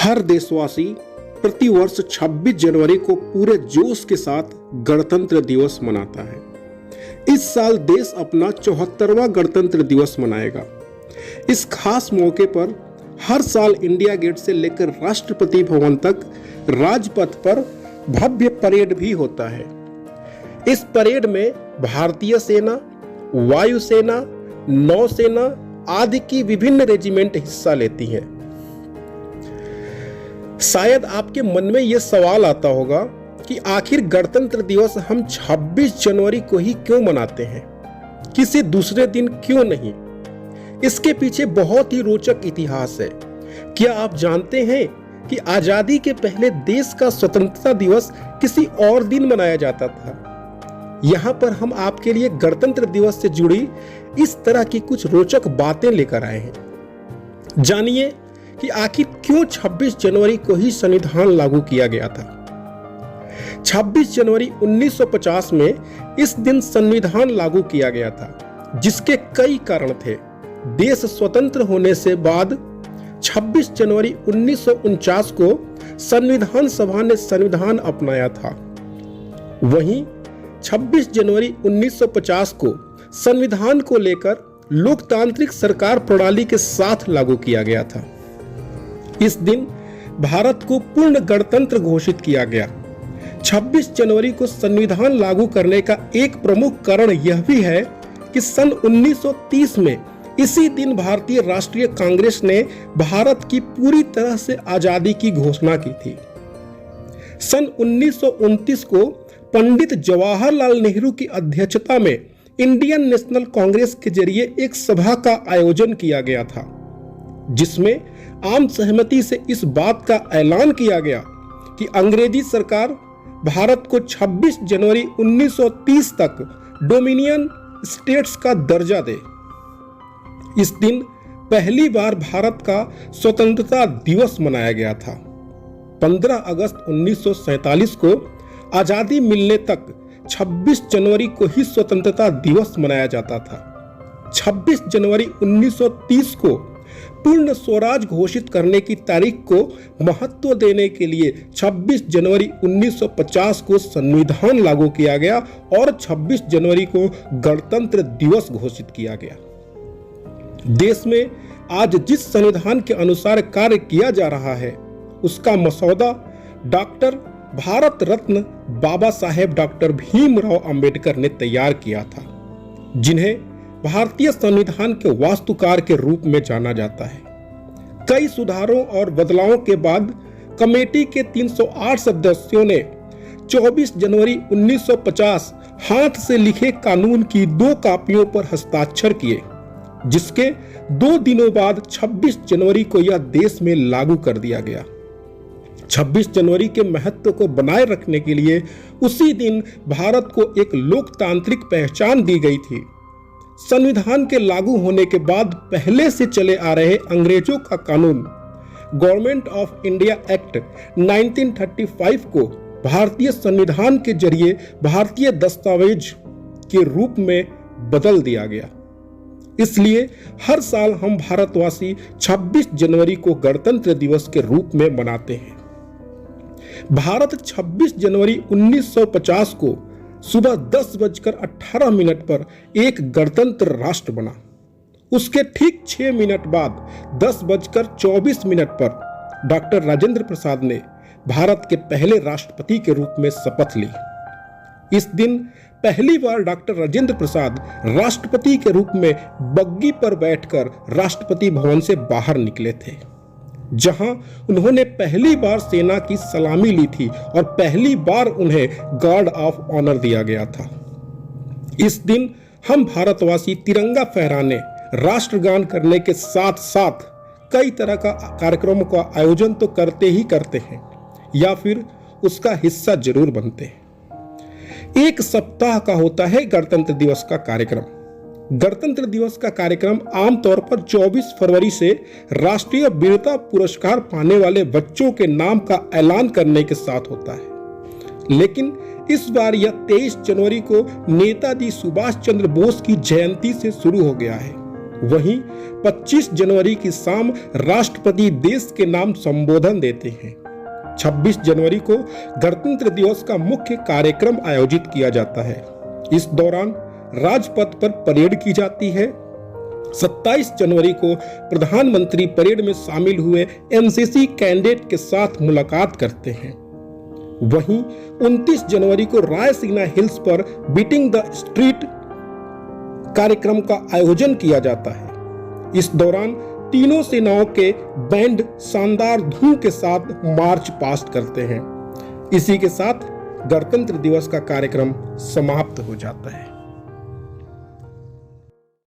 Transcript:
हर देशवासी प्रतिवर्ष 26 जनवरी को पूरे जोश के साथ गणतंत्र दिवस मनाता है। इस साल देश अपना 74वां गणतंत्र दिवस मनाएगा। इस खास मौके पर हर साल इंडिया गेट से लेकर राष्ट्रपति भवन तक राजपथ पर भव्य परेड भी होता है। इस परेड में भारतीय सेना, वायुसेना, नौसेना आदि की विभिन्न रेजिमेंट हिस्सा लेती हैं। शायद आपके मन में यह सवाल आता होगा कि आखिर गणतंत्र दिवस हम 26 जनवरी को ही क्यों मनाते हैं, किसी दूसरे दिन क्यों नहीं? इसके पीछे बहुत ही रोचक इतिहास है। क्या आप जानते हैं कि आजादी के पहले देश का स्वतंत्रता दिवस किसी और दिन मनाया जाता था? यहाँ पर हम आपके लिए गणतंत्र दिवस से जुड़ी इस तरह की कुछ रोचक बातें लेकर आए हैं। जानिए कि आखिर क्यों 26 जनवरी को ही संविधान लागू किया गया था। 26 जनवरी 1950 में इस दिन संविधान लागू किया गया था, जिसके कई कारण थे। देश स्वतंत्र होने से बाद 26 जनवरी 1949 को संविधान सभा ने संविधान अपनाया था। वहीं 26 जनवरी 1950 को संविधान को लेकर लोकतांत्रिक सरकार प्रणाली के साथ लागू किया गया था। इस दिन भारत को पूर्ण गणतंत्र घोषित किया गया। 26 जनवरी को संविधान लागू करने का एक प्रमुख कारण यह भी है कि सन 1930 में इसी दिन भारतीय राष्ट्रीय कांग्रेस ने भारत की पूरी तरह से आजादी की घोषणा की थी। सन 1929 को पंडित जवाहरलाल नेहरू की अध्यक्षता में इंडियन नेशनल कांग्रेस के जरिए एक सभा का आयोजन किया गया था, जिसमें आम सहमति से इस बात का ऐलान किया गया कि अंग्रेजी सरकार भारत को 26 जनवरी 1930 तक डोमिनियन स्टेट्स का दर्जा दे। इस दिन पहली बार भारत का स्वतंत्रता दिवस मनाया गया था। 15 अगस्त 1947 को आजादी मिलने तक 26 जनवरी को ही स्वतंत्रता दिवस मनाया जाता था। 26 जनवरी 1930 को पूर्ण स्वराज घोषित करने की तारीख को महत्व देने के लिए 26 जनवरी 1950 को संविधान लागू किया गया और 26 जनवरी को गणतंत्र दिवस घोषित किया गया। देश में आज जिस संविधान के अनुसार कार्य किया जा रहा है, उसका मसौदा डॉक्टर भारत रत्न बाबा साहेब डॉक्टर भीमराव अंबेडकर ने तैयार किया था, जिन्हें भारतीय संविधान के वास्तुकार के रूप में जाना जाता है। कई सुधारों और बदलावों के बाद कमेटी के 308 सदस्यों ने 24 जनवरी 1950 हाथ से लिखे कानून की 2 कॉपियों पर हस्ताक्षर किए, जिसके 2 दिनों बाद 26 जनवरी को यह देश में लागू कर दिया गया। 26 जनवरी के महत्व को बनाए रखने के लिए उसी दिन भारत को एक लोकतांत्रिक पहचान दी गई थी। संविधान के लागू होने के बाद पहले से चले आ रहे अंग्रेजों का कानून गवर्नमेंट ऑफ इंडिया एक्ट 1935 को भारतीय संविधान के जरिए भारतीय दस्तावेज के रूप में बदल दिया गया। इसलिए हर साल हम भारतवासी 26 जनवरी को गणतंत्र दिवस के रूप में मनाते हैं। भारत 26 जनवरी 1950 को सुबह 10:18 पर एक गणतंत्र राष्ट्र बना। उसके ठीक 6 मिनट बाद 10:24 पर डॉक्टर राजेंद्र प्रसाद ने भारत के पहले राष्ट्रपति के रूप में शपथ ली। इस दिन पहली बार डॉक्टर राजेंद्र प्रसाद राष्ट्रपति के रूप में बग्गी पर बैठकर राष्ट्रपति भवन से बाहर निकले थे, जहां उन्होंने पहली बार सेना की सलामी ली थी और पहली बार उन्हें गार्ड ऑफ ऑनर दिया गया था। इस दिन हम भारतवासी तिरंगा फहराने, राष्ट्रगान करने के साथ साथ कई तरह का कार्यक्रमों का आयोजन तो करते ही करते हैं, या फिर उसका हिस्सा जरूर बनते हैं। एक सप्ताह का होता है गणतंत्र दिवस का कार्यक्रम। गणतंत्र दिवस का कार्यक्रम आमतौर पर 24 फरवरी से राष्ट्रीय वीरता पुरस्कार पाने वाले बच्चों के नाम का ऐलान करने के साथ होता है, लेकिन इस बार यह 23 जनवरी को नेताजी सुभाष चंद्र बोस की जयंती से शुरू हो गया है। वहीं 25 जनवरी की शाम राष्ट्रपति देश के नाम संबोधन देते हैं। 26 जनवरी को गणतंत्र दिवस का मुख्य कार्यक्रम आयोजित किया जाता है। इस दौरान राजपथ पर परेड की जाती है। 27 जनवरी को प्रधानमंत्री परेड में शामिल हुए एनसीसी कैडेट के साथ मुलाकात करते हैं। वहीं 29 जनवरी को रायसीना हिल्स पर बीटिंग द स्ट्रीट कार्यक्रम का आयोजन किया जाता है। इस दौरान तीनों सेनाओं के बैंड शानदार धूम के साथ मार्च पास्ट करते हैं। इसी के साथ गणतंत्र दिवस का कार्यक्रम समाप्त हो जाता है।